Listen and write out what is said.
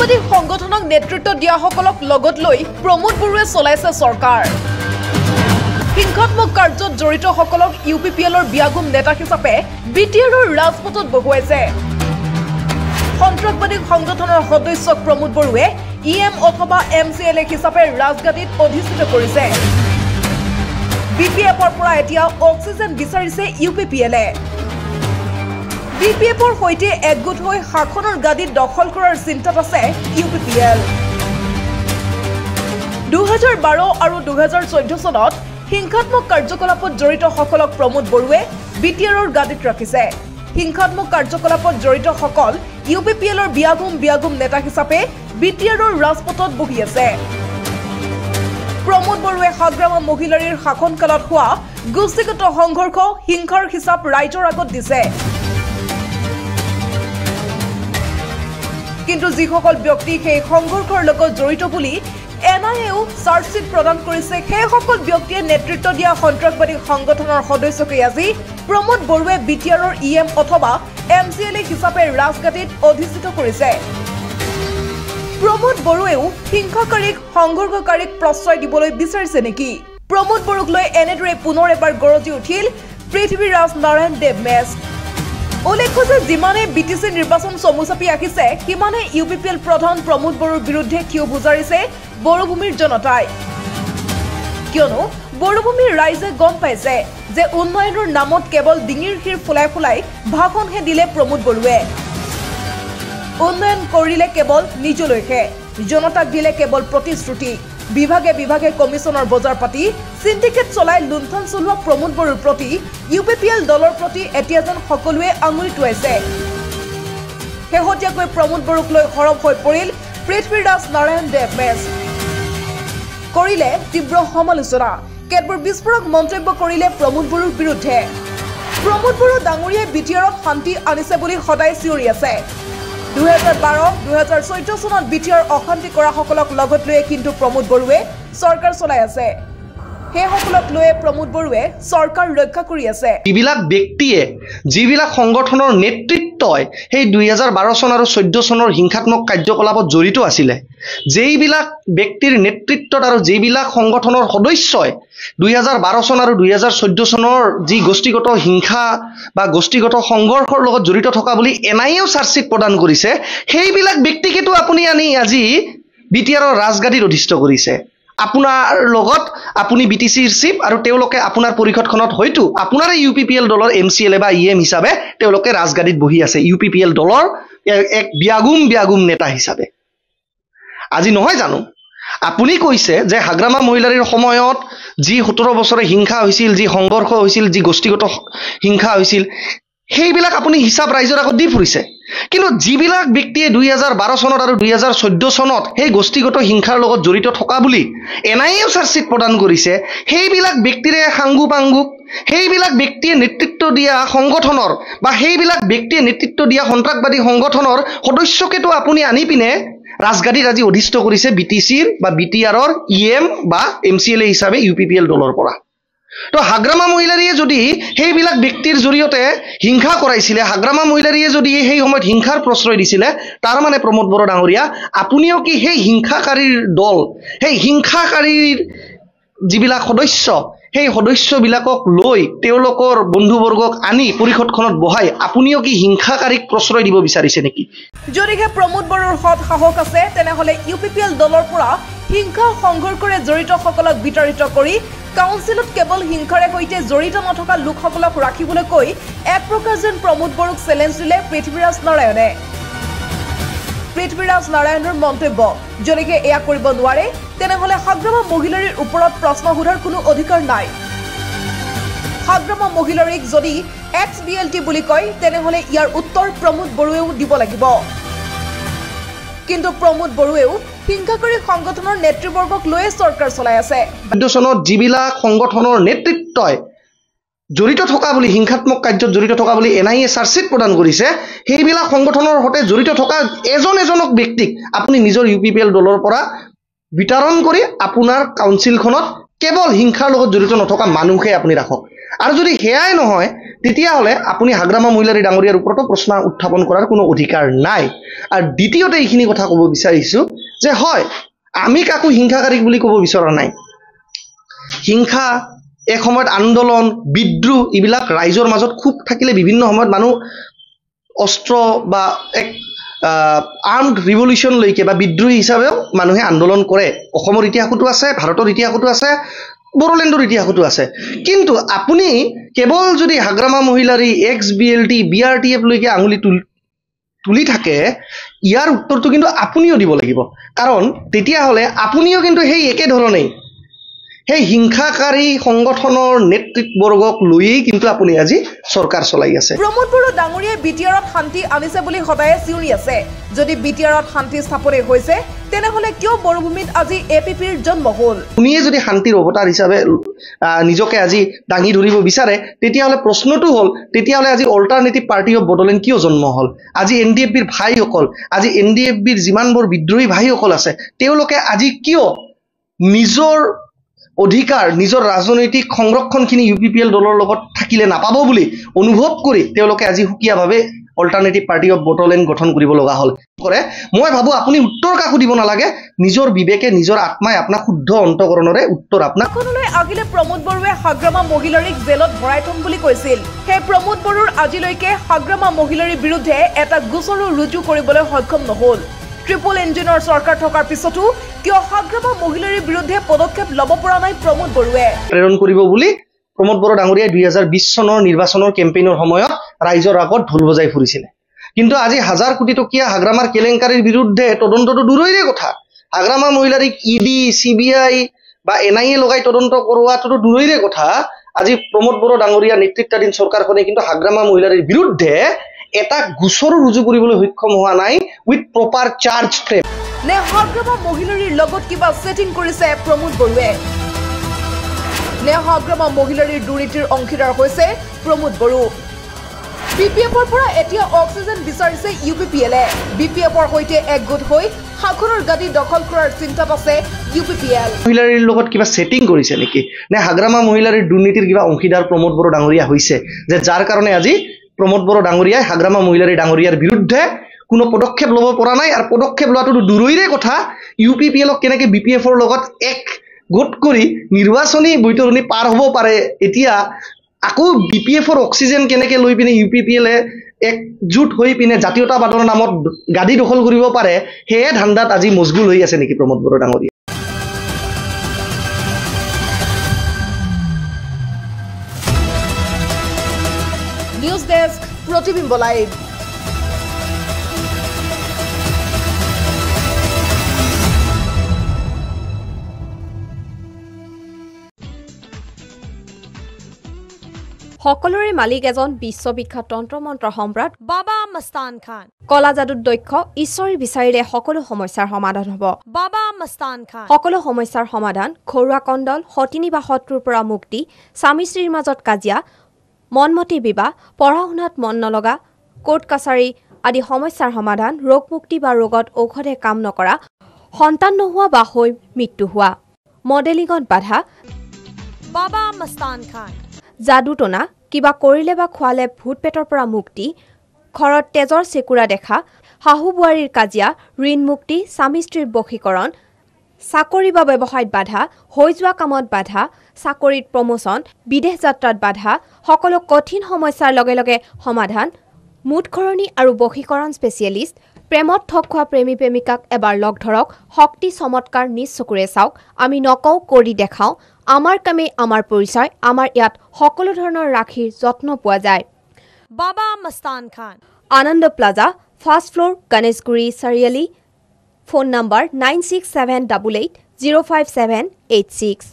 সন্ত্ৰাসবাদী সংগঠনক নেতৃত্ব দিয়াসকলক লগত লৈ প্ৰমোদ বৰুৱে চলাইছে চৰকাৰ। হিংসাত্মক কাৰ্যত জড়িতসকলক ইউপিপিএলৰ বিয়াগুম নেতা হিচাপে বিটিআৰৰ ৰাজপথত বহুৱাইছে। সন্ত্ৰাসবাদী সংগঠনৰ সদস্যক প্ৰমোদ বৰুৱে ইএম অথবা এমচিএলএ হিচাপে ৰাজগাদীত অধিষ্ঠিত কৰিছে। বিপিএফৰ পৰা এতিয়া অক্সিজেন বিচাৰিছে ইউপিপিএলে। বিপিএফৰ সৈতে একগোট হৈ শাসনৰ গাদীত দখল কৰাৰ চিন্তাত আছে ইউপিপিএল। 2012 আৰু 2014 চনত হিংসাত্মক কাৰ্যকলাপত জড়িতসকলক প্ৰমোদ বৰুৱে বিটিআৰৰ গাদীত ৰাখিছে। হিংসাত্মক কাৰ্যকলাপত জড়িতসকল ইউপিপিএলৰ বিয়াগুম নেতা হিচাপে বিটিআৰৰ ৰাজপথত বহি আছে। প্ৰমোদ বৰুৱে হাগ্ৰামা মহিলাৰীৰ শাসনকালত হোৱা গোষ্ঠীগত সংঘৰ্ষ হিংসাৰ হিচাপ ৰাইজৰ আগত দিছে। কিন্তু যিসকল ব্যক্তি সেই সংঘৰ্ষৰ লগত জড়িত বুলি এনআইএও চাৰ্জশ্বিট প্ৰদান কৰিছে, সেইসকল ব্যক্তিয়ে নেতৃত্ব দিয়া সন্ত্ৰাসবাদী সংগঠনৰ সদস্যকে আজি প্ৰমোদ বৰুৱে বিটিআৰৰ ইএম অথবা এমচিএলএ হিচাপে ৰাজগাদীত অধিষ্ঠিত কৰিছে। প্ৰমোদ বৰুৱেও হিংসাকাৰীক সংঘৰ্ষকাৰীক প্ৰশ্ৰয় দিবলৈ বিচাৰিছে নেকি? প্ৰমোদ বৰুক লৈ এনেদৰে পুনৰ এবাৰ গৰজি উঠিল পৃথ্বীৰাজ নাৰায়ণ দেৱ মেছ। উল্লেখ্য যে যিমানে বিটিচি নিৰ্বাচন চমু চাপি আহিছে, সিমানে ইউপিপিএল প্ৰধান প্ৰমোদ বৰুৰ বিৰুদ্ধে ক্ষোভ উজাৰিছে বড়োভূমিৰ জনতাই। কিয়নো বড়োভূমিৰ ৰাইজে গম পাইছে যে উন্নয়নৰ নামত কেৱল ডিঙিৰ শিৰ ফুলাই ফুলাই ভাষণহে দিলে প্ৰমোদ বৰুৱে। উন্নয়ন কৰিলে কেৱল নিজলৈহে, জনতাক দিলে কেৱল প্ৰতিশ্ৰুতি। বিভাগে বিভাগে কমিছনৰ বজাৰ পাতি সিন্ডিকেট চলাই লুণ্ঠন চলোৱা প্ৰমোদ বৰুৰ প্ৰতি ইউপিপিএল দলৰ প্ৰতি এতিয়া যেন সকলোৱে আঙুলি টুৱাইছে। শেহতীয়াকৈ প্ৰমোদ বৰুক লৈ সৰব হৈ পৰিল পৃথ্বীৰাজ নাৰায়ণ দেৱ মেছ। কৰিলে তীব্ৰ সমালোচনা, কেতবোৰ বিস্ফোৰক মন্তব্য কৰিলে প্ৰমোদ বৰুৰ বিৰুদ্ধে। প্ৰমোদ বৰু ডাঙৰীয়াই বিটিআৰত শান্তি আনিছে বুলি সদায় চিঞৰি আছে। 2012-2014 চনত বিটিআৰ অশান্তি কৰাসকলক লগত লৈ কিন্তু প্ৰমোদ বৰুৱে চৰকাৰ চলাই আছে। সেইসকলক লৈ প্ৰমোদ বৰুৱে চৰকাৰ ৰক্ষা কৰি আছে। যিবিলাক ব্যক্তিয়ে যিবিলাক সংগঠনৰ নেতৃত্বই সেই 2012 চন আৰু 14 চনৰ হিংসাত্মক কাৰ্যকলাপত জড়িত আছিলে, যেইবিলাক ব্যক্তিৰ নেতৃত্বত আৰু যেইবিলাক সংগঠনৰ সদস্যই 2012 চন আৰু 2014 চনৰ যি গোষ্ঠীগত হিংসা বা গোষ্ঠীগত সংঘৰ্ষৰ লগত জড়িত থকা বুলি এনআইএও চাৰ্জশ্বিট প্ৰদান কৰিছে, সেইবিলাক ব্যক্তিকেতো আপুনি আনি আজি বিটিআৰৰ ৰাজগাদীত অধিষ্ঠিত কৰিছে। আপোনাৰ লগত আপুনি বিটিচিৰ চিফ আৰু তেওঁলোকে আপোনাৰ পৰিষদখনত হয়তো আপোনাৰ ইউপিপিএল দলৰ এমচিএলএ বা ইএম হিচাপে তেওঁলোকে ৰাজগাদীত বহি আছে, ইউপিপিএল দলৰ এক বিয়াগুম নেতা হিচাপে। আজি নহয় জানো আপুনি কৈছে যে হাগ্ৰামা মহিলাৰীৰ সময়ত যি 17 বছৰে হিংসা হৈছিল, যি সংঘৰ্ষ হৈছিল, যি গোষ্ঠীগত হিংসা হৈছিল, সেইবিলাক আপুনি হিচাপ ৰাইজৰ আগত দি ফুৰিছে। কিন্তু যিবিলাক ব্যক্তিয়ে 2012 চনত আৰু 2014 চনত সেই গোষ্ঠীগত হিংসাৰ লগত জড়িত থকা বুলি এনআইএও চাৰ্জশ্বিট প্ৰদান কৰিছে, সেইবিলাক ব্যক্তিৰে সাংগু পাংগুক, সেইবিলাক ব্যক্তিয়ে নেতৃত্ব দিয়া সংগঠনৰ বা সেইবিলাক ব্যক্তিয়ে নেতৃত্ব দিয়া সন্ত্ৰাসবাদী সংগঠনৰ সদস্যকেতো আপুনি আনি পিনে ৰাজগাদীত আজি অধিষ্ঠিত কৰিছে বিটিচিৰ বা বিটিআৰৰ ইএম বা এমচিএলএ হিচাপে ইউপিপিএল দলৰ পৰা। তো হাগ্ৰামা মহিলাৰীয়ে যদি সেইবিলাক ব্যক্তিৰ জৰিয়তে হিংসা কৰাইছিলে, হাগ্ৰামা মহিলাৰীয়ে যদি সেই সময়ত হিংসাৰ প্ৰশ্ৰয় দিছিলে, তাৰ মানে প্ৰমোদ বড়ো ডাঙৰীয়া আপুনিও কি সেই হিংসাকাৰীৰ দল, সেই হিংসাকাৰীৰ যিবিলাক সদস্য, সেই সদস্যবিলাকক লৈ তেওঁলোকৰ বন্ধুবৰ্গক আনি পৰিষদখনত বহাই আপুনিও কি হিংসাকাৰীক প্ৰশ্ৰয় দিব বিচাৰিছে নেকি? যদিহে প্ৰমোদ বৰুৰ সৎ সাহস আছে, তেনেহলে ইউপিপিএল দলৰ পৰা হিংসা সংঘৰ্ষৰে জড়িতসকলক বিতাড়িত কৰি কাউন্সিলত কেৱল হিংসাৰে সৈতে জড়িত নথকা লোকসকলক ৰাখিবলৈ কৈ এক প্ৰকাৰ যেন প্ৰমোদ বৰুক চেলেঞ্জ দিলে পৃথ্বীৰাজ নাৰায়ণে। পৃথ্বীৰাজ নাৰায়ণৰ মন্তব্য, যদিহে এয়া কৰিব নোৱাৰে তেনেহলে হাগ্ৰামা মহিলাৰীৰ ওপৰত প্ৰশ্ন সোধাৰ কোনো অধিকাৰ নাই। হাগ্ৰামা মহিলাৰীক যদি XBLT বুলি কয় তেনেহলে ইয়াৰ উত্তৰ প্ৰমোদ বৰুৱেও দিব লাগিব। কিন্তু প্ৰমোদ বৰুৱেও হিংসাকাৰী সংগঠনৰ নেতৃবৰ্গক লৈ চৰকাৰ চলাই আছে। 14 চনত যিবিলাক সংগঠনৰ নেতৃত্বই জড়িত থকা বুলি হিংসাত্মক কাৰ্যত জড়িত থকা বুলি এনআইএ চাৰ্জশ্বিট প্ৰদান কৰিছে, সেইবিলাক সংগঠনৰ সৈতে জড়িত থকা এজনক ব্যক্তিক আপুনি নিজৰ ইউপিপিএল দলৰ পৰা বিতৰণ কৰি আপোনাৰ কাউন্সিলখনত কেৱল হিংসাৰ লগত জড়িত নথকা মানুহে আপুনি ৰাখক। আৰু যদি হেয়াই নহয় তেতিয়াহ'লে আপুনি হাগ্ৰামা মহিলাৰী ডাঙৰীয়াৰ ওপৰতো প্ৰশ্ন উত্থাপন কৰাৰ কোনো অধিকাৰ নাই। আৰু দ্বিতীয়তে এইখিনি কথা ক'ব বিচাৰিছোঁ যে হয়, আমি কাকো হিংসাকাৰী বুলি ক'ব বিচৰা নাই। হিংসা এক সময়ত আন্দোলন বিদ্ৰোহ এইবিলাক ৰাইজৰ মাজত খুব থাকিলে বিভিন্ন সময়ত মানুহ অস্ত্ৰ বা এক আৰ্মড ৰিভলিউশ্যনলৈকে বা বিদ্ৰোহী হিচাপেও মানুহে আন্দোলন কৰে। অসমৰ ইতিহাসতো আছে, ভাৰতৰ ইতিহাসতো আছে, বড়োলেণ্ডৰ ইতিহাসতো আছে। কিন্তু আপুনি কেৱল যদি হাগ্ৰামা মহিলাৰী XBLT BRTF লৈকে আঙুলি তুলি থাকে, ইয়াৰ উত্তৰটো কিন্তু আপুনিও দিব লাগিব। কাৰণ তেতিয়াহ'লে আপুনিও কিন্তু সেই একেধৰণেই সেই হিংসাকাৰী সংগঠনৰ নেতৃত্ববৰ্গক লৈয়েই কিন্তু আপুনি আজি চৰকাৰ চলাই আছে। প্ৰমোদ বড়ো ডাঙৰীয়াই বিটিআৰত শান্তি আনিছে বুলি সদায় চিঞৰি আছে। যদি বিটিআৰত শান্তি স্থাপনে হৈছে, তেনেহ'লে কিয় বড়োভূমিত আজি APPৰ জন্ম হ'ল? আপুনিয়ে যদি শান্তিৰ অৱতাৰ হিচাপে নিজকে আজি দাঙি ধৰিব বিচাৰে, তেতিয়াহ'লে প্ৰশ্নটো হ'ল, তেতিয়াহ'লে আজি অল্টাৰনেটিভ পাৰ্টি অফ বড়োলেণ্ড কিয় জন্ম হ'ল? আজি NDFBৰ ভাইসকল, আজি NDFBৰ যিমানবোৰ বিদ্ৰোহী ভাইসকল আছে, তেওঁলোকে আজি কিয় নিজৰ অধিকাৰ, নিজৰ ৰাজনৈতিক সংৰক্ষণখিনি UPPL দলৰ লগত থাকিলে নাপাব বুলি অনুভৱ কৰি তেওঁলোকে আজি সুকীয়াভাৱে অল্টাৰনেটিভ পাৰ্টি অফ বড়োলেণ্ড গঠন কৰিব লগা হ'ল? মই ভাবোঁ আপুনি উত্তৰ কাকো দিব নালাগে, নিজৰ বিবেকে, নিজৰ আত্মাই আপোনাক শুদ্ধ অন্তকৰণৰে উত্তৰ আপোনাক। আগিলে প্ৰমোদ বড়োৱে হাগ্ৰামা মহিলাৰীক জেলত ভৰাই থম বুলি কৈছিল। সেই প্ৰমোদ বড়োৰ আজিলৈকে হাগ্ৰামা মহিলাৰীৰ বিৰুদ্ধে এটা গোচৰো ৰুজু কৰিবলৈ সক্ষম নহ'ল। ট্ৰিপল ইঞ্জিনৰ চৰকাৰ থকাৰ পিছতো কিয় হাগ্ৰামা মহিলাৰীৰ বিৰুদ্ধে পদক্ষেপ ল'ব পৰা নাই প্ৰমোদ বড়োৱে? প্ৰেৰণ কৰিব বুলি প্ৰমোদ বড়ো ডাঙৰীয়াই 2020 চনৰ নিৰ্বাচনৰ কেম্পেইনৰ সময়ত ৰাইজৰ আগত ঢোল বজাই ফুৰিছিলে। কিন্তু আজি 1000 কোটি টকীয়া হাগ্ৰামাৰ কেলেংকাৰীৰ বিৰুদ্ধে তদন্তটো দূৰৈৰে কথা। হাগ্ৰামা মহিলাৰীক ED CBI বা NIA লগাই তদন্ত কৰোৱাটো দূৰৈৰে কথা। আজি প্ৰমোদ বড়ো ডাঙৰীয়া নেতৃত্বাধীন চৰকাৰখনে কিন্তু হাগ্ৰামা মহিলাৰীৰ বিৰুদ্ধে এটা গোচৰো ৰুজু কৰিবলৈ সক্ষম হোৱা নাই উইথ প্ৰপাৰ চাৰ্জ ফ্ৰেম। নে হাগ্ৰামা মহিলাৰীৰ লগত কিবা ছেটিং কৰিছে প্ৰমোদ বড়োৱে? নে হাগ্ৰামা মহিলাৰীৰ দুৰ্নীতিৰ অংশীদাৰ হৈছে প্ৰমোদ বড়ো? BPFৰ পৰা এতিয়া অক্সিজেন বিচাৰিছে UPPLে। BPFৰ সৈতে একগোট হৈ শাসনৰ গাদী দখল কৰাৰ চিন্তাত আছে UPPL। মহিলাৰীৰ লগত কিবা ছেটিং কৰিছে নেকি? নে হাগ্ৰামা মহিলাৰীৰ দুৰ্নীতিৰ কিবা অংশীদাৰ প্ৰমোদ বড়ো ডাঙৰীয়া হৈছে, যে যাৰ কাৰণে আজি প্ৰমোদ বড়ো ডাঙৰীয়াই হাগ্ৰামা মহিলাৰী ডাঙৰীয়াৰ বিৰুদ্ধে কোনো পদক্ষেপ ল'ব পৰা নাই? আৰু পদক্ষেপ লোৱাটো দূৰৈৰে কথা, UPPLক কেনেকৈ BPFৰ লগত এক গোট কৰি নিৰ্বাচনী বৈতৰণি পাৰ হ'ব পাৰে, এতিয়া আকৌ BPFৰ অক্সিজেন কেনেকৈ লৈ পিনে UPPLে একজোট হৈ পিনে জাতীয়তাবাদৰ নামত গাদী দখল কৰিব পাৰে, সেয়ে ধান্দাত আজি মজগুল হৈ আছে নেকি প্ৰমোদ বড়ো ডাঙৰীয়া? নিউজ ডেস্ক, প্ৰতিবিম্ব লাইভ। সকলোৰে মালিক এজন বিশ্ববিখ্যাত তন্ত্ৰমন্ত্ৰ সম্ৰাট বাবা মস্তান খান। কলা যাদুত দক্ষ, ঈশ্বৰী বিচাৰিলে সকলো সমস্যাৰ সমাধান হ'ব। বাবা মস্তান খান। সকলো সমস্যাৰ সমাধান, ঘৰুৱা কণ্ডল, সতিনী বা শত্ৰুৰ পৰা মুক্তি, স্বামী স্ত্ৰীৰ মাজত কাজিয়া, মনমতি বিবাহ, পঢ়া শুনাত মন নলগা, কোৰ্ট কাছাৰী আদি সমস্যাৰ সমাধান, ৰোগ মুক্তি বা ৰোগত ঔষধে কাম নকৰা, সন্তান নোহোৱা বা হৈ মৃত্যু হোৱা, মডেলিঙত বাধা, বাবা মস্তান খান। যাদু টনা, কিবা কৰিলে বা খোৱালে ভূত পেটৰ পৰা মুক্তি, ঘৰত তেজৰ চেকুৰা দেখা, শাহু বোৱাৰীৰ কাজিয়া, ঋণ মুক্তি, স্বামী স্ত্ৰীৰ বশীকৰণ, চাকৰি বা ব্যৱসায়ত বাধা, হৈ যোৱা কামত বাধা, চাকৰিত প্ৰমোচন, বিদেশ যাত্ৰাত বাধা, সকলো কঠিন সমস্যাৰ লগে লগে সমাধান, মুঠঘৰণী আৰু বশীকৰণ স্পেচিয়েলিষ্ট, প্ৰেমত ঠগ খোৱা প্ৰেমী প্ৰেমিকাক এবাৰ লগ ধৰক, শক্তি চমৎকাৰ নিজ চকুৰে চাওক, আমি নকওঁ কৰি দেখাওঁ, আমাৰ কামেই আমাৰ পৰিচয়, আমাৰ ইয়াত সকলো ধৰণৰ ৰাখীৰ যত্ন পোৱা যায়। Baba Mastan Khan. Anand plaza, first floor, Ganeshguri Chariali. Phone number 9678805786।